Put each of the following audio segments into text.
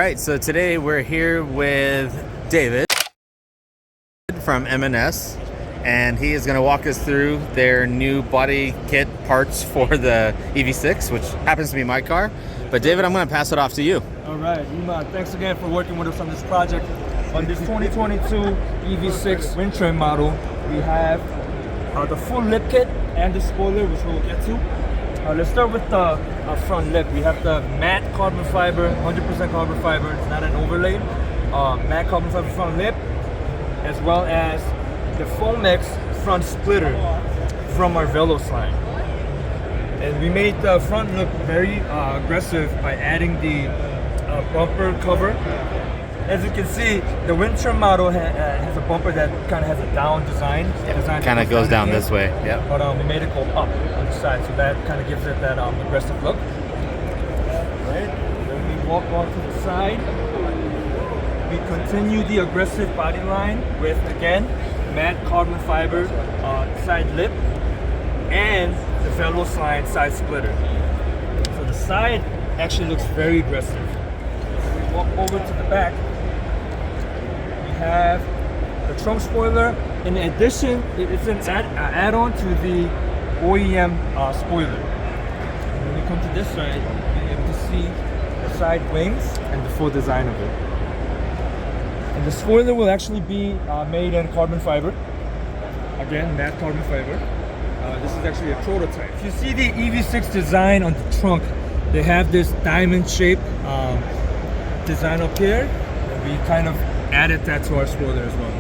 right, so today we're here with David from M&S, and he is going to walk us through their new body kit parts for the EV6, which happens to be my car. But David, I'm going to pass it off to you. All right, Iman, thanks again for working with us on this project. On this 2022 EV6 Wind trim model, we have the full lip kit and the spoiler, which we'll get to. Let's start with the front lip. We have the matte carbon fiber, 100% carbon fiber. It's not an overlay. Matte carbon fiber front lip, as well as the Foamex front splitter from our Velos line. And we made the front look very aggressive by adding the bumper cover. As you can see, the wind trim model has a bumper that kind of has a down design. Kind of goes down this way, yeah. But we made it go up on the side, so that kind of gives it that aggressive look. Right. Then we walk off to the side. We continue the aggressive body line with, again, matte carbon fiber side lip and the Velos line side splitter. So the side actually looks very aggressive. So we walk over to the back. We have the trunk spoiler. In addition, it's an add-on to the OEM spoiler. And when we come to this side, you'll be able to see the side wings and the full design of it. And the spoiler will actually be made in carbon fiber. Again, matte carbon fiber. This is actually a prototype. If you see the EV6 design on the trunk, they have this diamond shape design up here. And we kind of added that to our spoiler as well.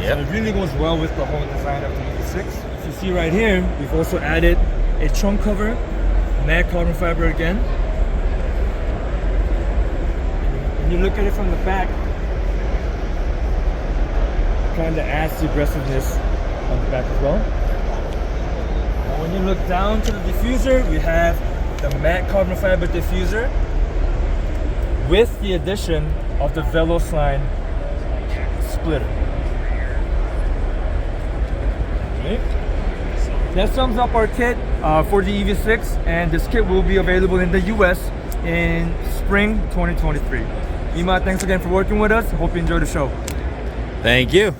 Yep. So it really goes well with the whole design of the EV6. If you see right here, we've also added a trunk cover, matte carbon fiber again. When you look at it from the back, it kind of adds the aggressiveness on the back as well. And when you look down to the diffuser, we have the matte carbon fiber diffuser with the addition of the Velos line splitter. Okay. That sums up our kit for the EV6, and this kit will be available in the US in spring 2023. Ima, thanks again for working with us. Hope you enjoyed the show. Thank you.